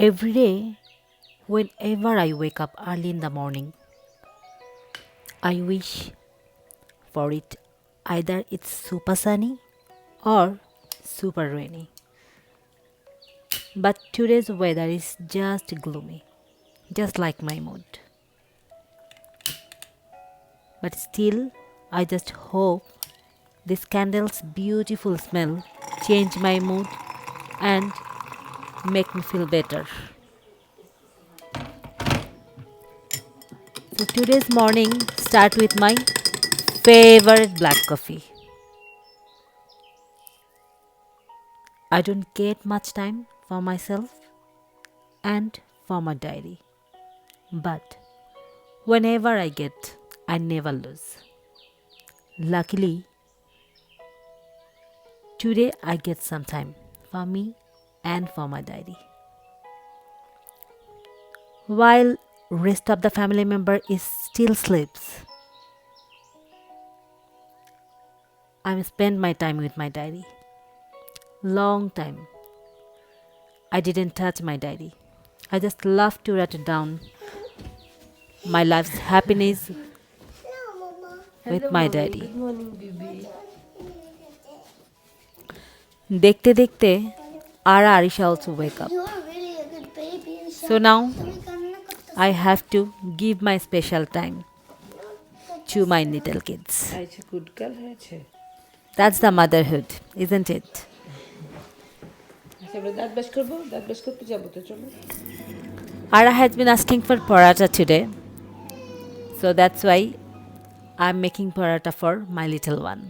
Every day, whenever I wake up early in the morning, I wish for it either it's super sunny or super rainy. But today's weather is just gloomy, just like my mood. But still, I just hope this candle's beautiful smell change my mood and make me feel better. So today's morning start with my favorite black coffee. I don't get much time for myself and for my diary. But whenever I get, I never lose. Luckily, today I get some time for me and for my diary. While rest of the family member is still sleeps, I spend my time with my diary. Long time. I didn't touch my diary. I just love to write down my life's happiness with my diary. Good morning, baby. দেখতে দেখতে Ara Arisha also wake up. You are really a good baby. So now তুমি কান্না করতে I have to give my special time to my little kids. আইছে কুটকাল হয়েছে। That's the motherhood, isn't it? আচ্ছা আমরা দাঁত ব্রাশ করবো, দাঁত ব্রাশ করতে যাবো তো চলো। Ara has been asking for paratha today. So that's why I'm making paratha for my little one.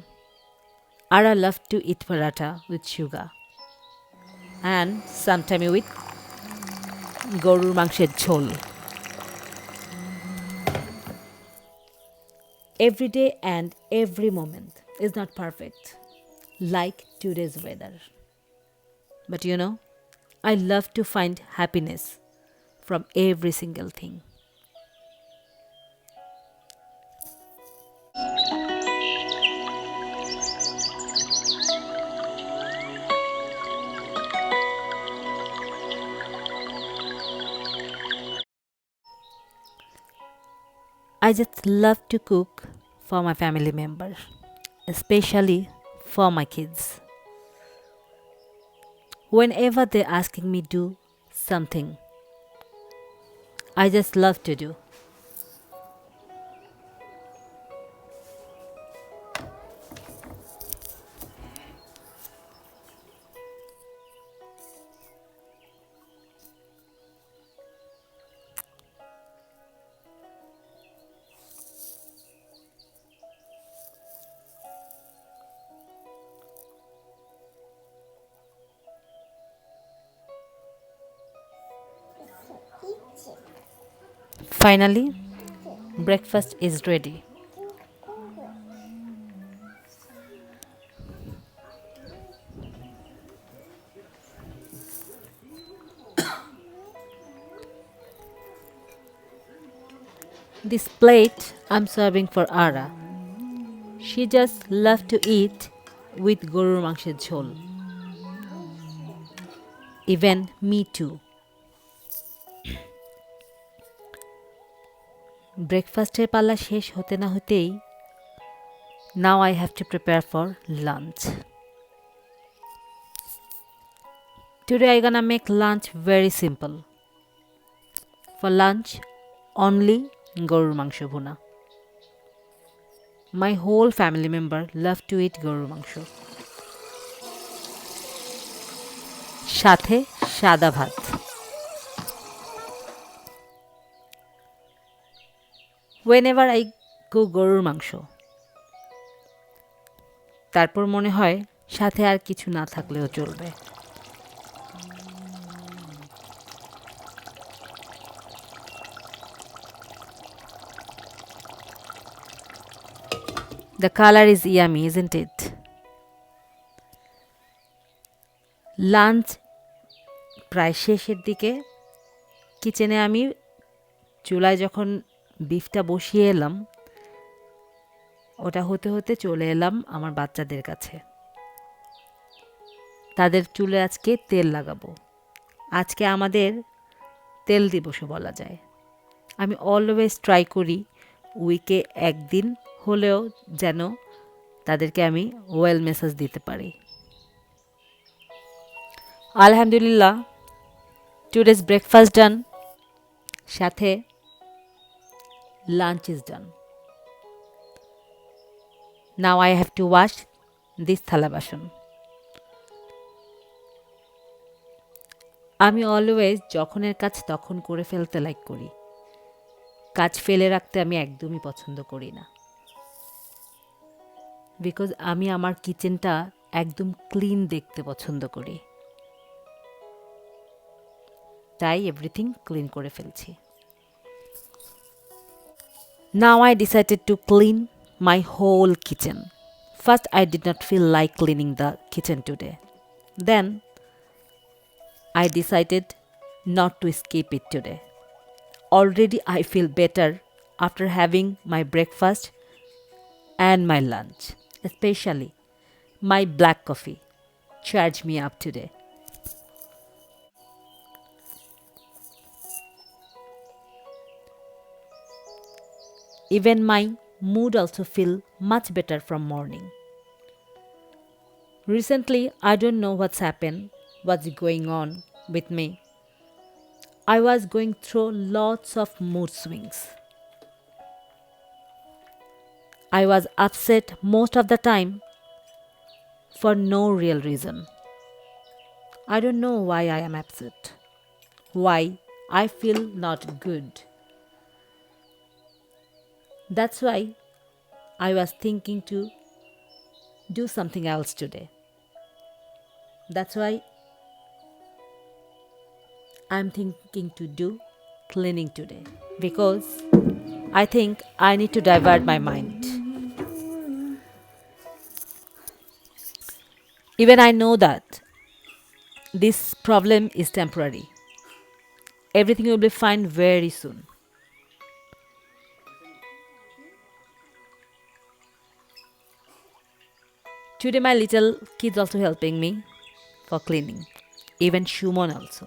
Ara loves to eat paratha with sugar and sometimes with গরুর মাংসের ঝোল. Every day and every moment is not perfect, like today's weather. But you know, I love to find happiness from every single thing. I just love to cook for my family members, especially for my kids. Whenever they're asking me do something, I just love to do. Finally, breakfast is ready. This plate I'm serving for Ara. She just loves to eat with গরুর মাংসের ঝোল. Even me too. ব্রেকফাস্টের পালা শেষ হতে না হতেই now I have to prepare for lunch. Today I gonna make lunch very simple. For lunch, only গরুর মাংস ভুনা. My whole family member love to eat গরুর মাংস. সাথে সাদা ভাত. Whenever I go গরুর মাংস, তারপর মনে হয় সাথে আর কিছু না থাকলেও চলবে. The color is yummy, isn't it? Lunch প্রায় শেষের দিকে কিচেনে আমি চুলায় যখন বিফটা বসিয়ে এলাম ওটা হতে হতে চলে এলাম আমার বাচ্চাদের কাছে. তাদের চুলে আজকে তেল লাগাবো. আজকে আমাদের তেল দিবসও বলা যায়। আমি অলওয়েজ ট্রাই করি উইকে একদিন হলেও যেন তাদেরকে আমি ওয়েল মেসেজ দিতে পারি। আলহামদুলিল্লাহ, টুডেজ ব্রেকফাস্ট ডান, সাথে lunch is done. Now I have to wash this থালা বাসন। আমি অলওয়েজ যখনের কাজ তখন করে ফেলতে লাইক করি। কাজ ফেলে রাখতে আমি একদমই পছন্দ করি না, বিকজ আমি আমার কিচেনটা একদম ক্লিন দেখতে পছন্দ করি, তাই এভরিথিং ক্লিন করে ফেলছি। Now I decided to clean my whole kitchen. First, I did not feel like cleaning the kitchen today. Then, I decided not to skip it today. Already, I feel better after having my breakfast and my lunch. Especially, my black coffee charged me up today. Even my mood also feel much better from morning. Recently, I don't know what's going on with me. I was going through lots of mood swings. I was upset most of the time for no real reason. I don't know why I am upset. Why I feel not good. That's why I was thinking to do something else today. That's why I'm thinking to do cleaning today, because I think I need to divert my mind. Even I know that this problem is temporary. Everything will be fine very soon. Today my little kids also helping me for cleaning. Even Shumon also.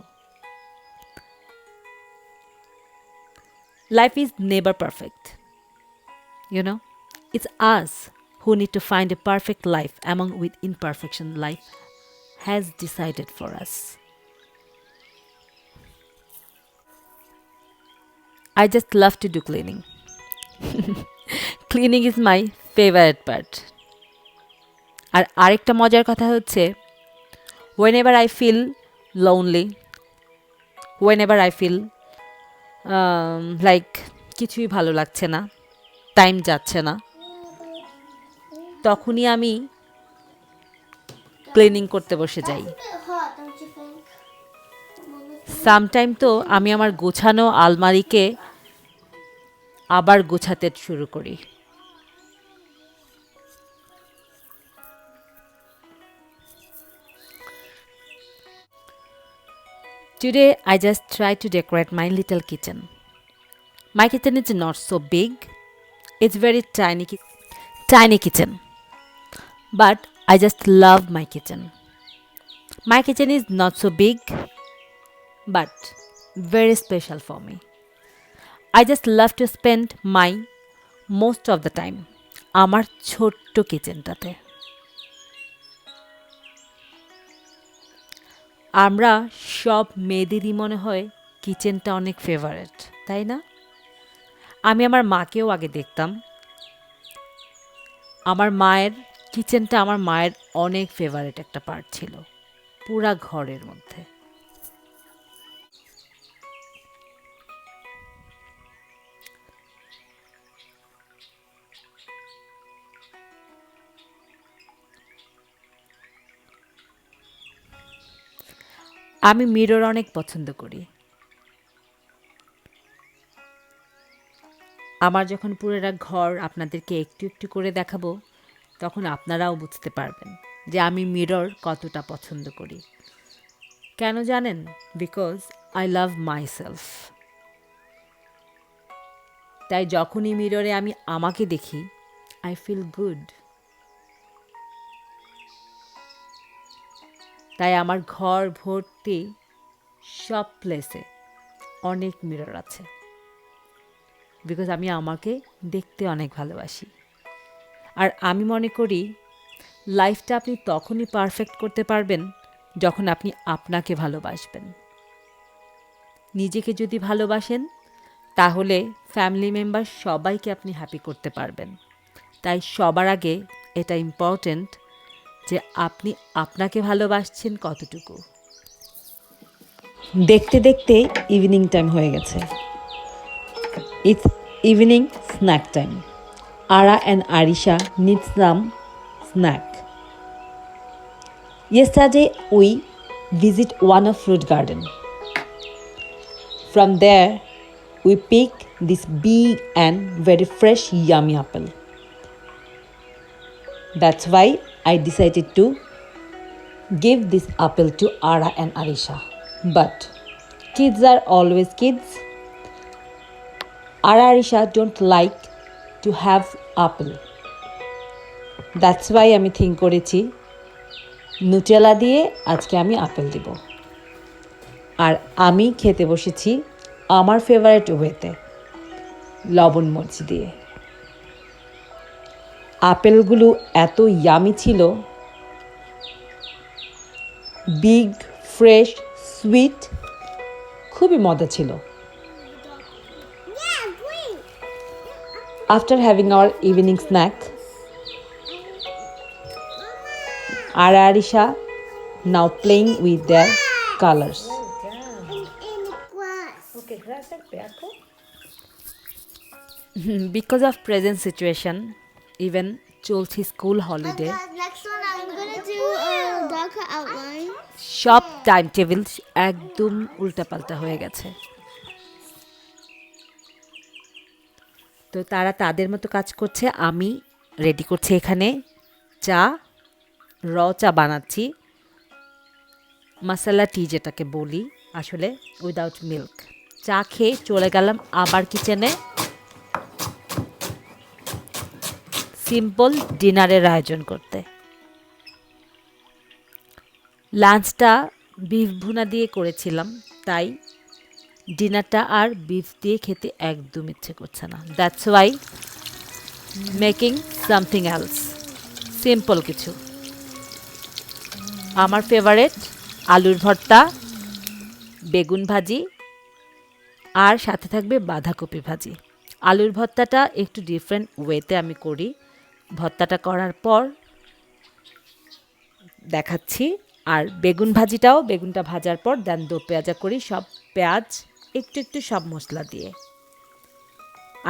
Life is never perfect. You know, it's us who need to find a perfect life among with imperfection life has decided for us. I just love to do cleaning. Cleaning is my favorite part. আর আরেকটা মজার কথা হচ্ছে, whenever I feel lonely, whenever I feel like কিছুই ভালো লাগছে না, time যাচ্ছে না, তখনই আমি ক্লিনিং করতে বসে যাই। It's a bit hot, don't you think? Sometime তো আমি আমার গোছানো আলমারিকে আবার গোছাতে শুরু করি। Today I just try to decorate my little kitchen. My kitchen is not so big. It's very tiny kitchen. But I just love my kitchen. My kitchen is not so big, but very special for me. I just love to spend my most of the time আমার ছোট্ট কিচেনটাতে। আমরা সব মেয়েদেরই মনে হয় কিচেনটা অনেক favourite, তাই না? আমি আমার মাকেও আগে দেখতাম, আমার মায়ের কিচেনটা আমার মায়ের অনেক ফেভারিট একটা পার্ট ছিল পুরা ঘরের মধ্যে। আমি মিরর অনেক পছন্দ করি। আমার যখন পুরোটা ঘর আপনাদেরকে একটু একটু করে দেখাবো, তখন আপনারাও বুঝতে পারবেন যে আমি মিরর কতটা পছন্দ করি। কেন জানেন? Because I love myself. তাই যখনই মিররে আমি আমাকে দেখি, আই ফিল গুড। তাই আমার ঘর ভর্তি সব প্লেসে অনেক মিরর আছে, বিকজ আমি আমাকে দেখতে অনেক ভালোবাসি। আর আমি মনে করি লাইফটা আপনি তখনই পারফেক্ট করতে পারবেন যখন আপনি আপনাকে ভালোবাসবেন। নিজেকে যদি ভালোবাসেন তাহলে ফ্যামিলি মেম্বার সবাইকে আপনি হ্যাপি করতে পারবেন। তাই সবার আগে এটা ইম্পর্ট্যান্ট যে আপনি আপনাকে ভালোবাসছেন কতটুকু। দেখতে দেখতে ইভিনিং টাইম হয়ে গেছে। It's evening snack time. Ara and Arisha need some snack. Yesterday we visit one of fruit garden. From there we pick this big and very fresh yummy apple. That's why I decided to give this apple to Ara and Arisha. But kids are always kids. Ara Arisha don't like to have apple. That's why আমি think করেছি Nutella দিয়ে আজকে আমি apple দিব। আর আমি খেতে বসেছি আমার ফেভারিট ওয়েতে, লবণ মরিচ দিয়ে। আপেলগুলো এত ইয়ামি ছিল, বিগ, ফ্রেশ, সুইট, খুবই মজা ছিল। Yeah, green. After having our evening snack, Ara Arisha now playing with their colors. In the grass. ওকে গ্রাস থাকবে এখন? Because of present situation, even চলছে school holiday, Next one, I'm gonna do a darker outline. সব time table একদম উল্টাপাল্টা হয়ে গেছে। তো তারা তাদের মতো কাজ করছে, আমি রেডি করছি এখানে চা, র চা বানাচ্ছি, মশলা টি যেটাকে বলি আসলে, উইদাউট মিল্ক। চা খেয়ে চলে গেলাম আবার কিচেনে সিম্পল ডিনারের আয়োজন করতে। লাঞ্চটা বিফ ভুনা দিয়ে করেছিলাম, তাই ডিনারটা আর বিফ দিয়ে খেতে একদম ইচ্ছে করছে না। That's why making something else, simple কিছু। আমার ফেভারেট আলুর ভর্তা, বেগুন ভাজি, আর সাথে থাকবে বাঁধাকপি ভাজি। আলুর ভর্তাটা একটু ডিফারেন্ট ওয়েতে আমি করি, ভর্তাটা করার পর দেখাচ্ছি। আর বেগুন ভাজিটাও বেগুনটা ভাজার পর দেন দো পেঁয়াজা করি, সব পেঁয়াজ একটু একটু সব মশলা দিয়ে।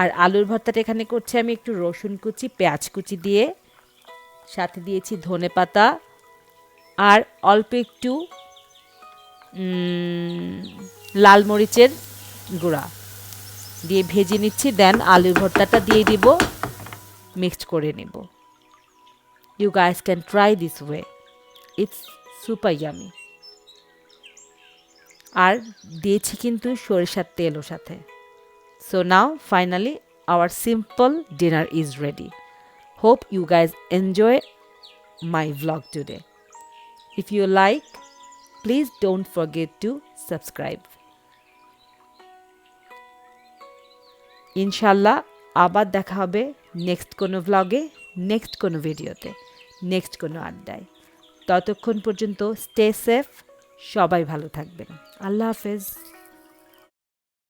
আর আলুর ভর্তাটা এখানে করছি আমি একটু রসুন কুচি, পেঁয়াজ কুচি দিয়ে, সাথে দিয়েছি ধনে পাতা আর অল্প একটু লাল মরিচের গুঁড়া দিয়ে ভেজে নিচ্ছি। দেন আলুর ভর্তাটা দিয়ে দিব, মিক্সড করে নেব। You guys can try this way, it's super yummy. আর দিয়েছি কিন্তু সরিষার তেলও সাথে। So now finally our simple dinner is ready. Hope you guys enjoy my vlog today. If you like, please don't forget to subscribe. ইনশাল্লাহ আবার দেখা হবে নেক্সট কোনো ভ্লগে, নেক্সট কোনো ভিডিওতে, নেক্সট কোনো আড্ডায়। ততক্ষণ পর্যন্ত স্টে সেফ, সবাই ভালো থাকবেন। আল্লাহ হাফেজ।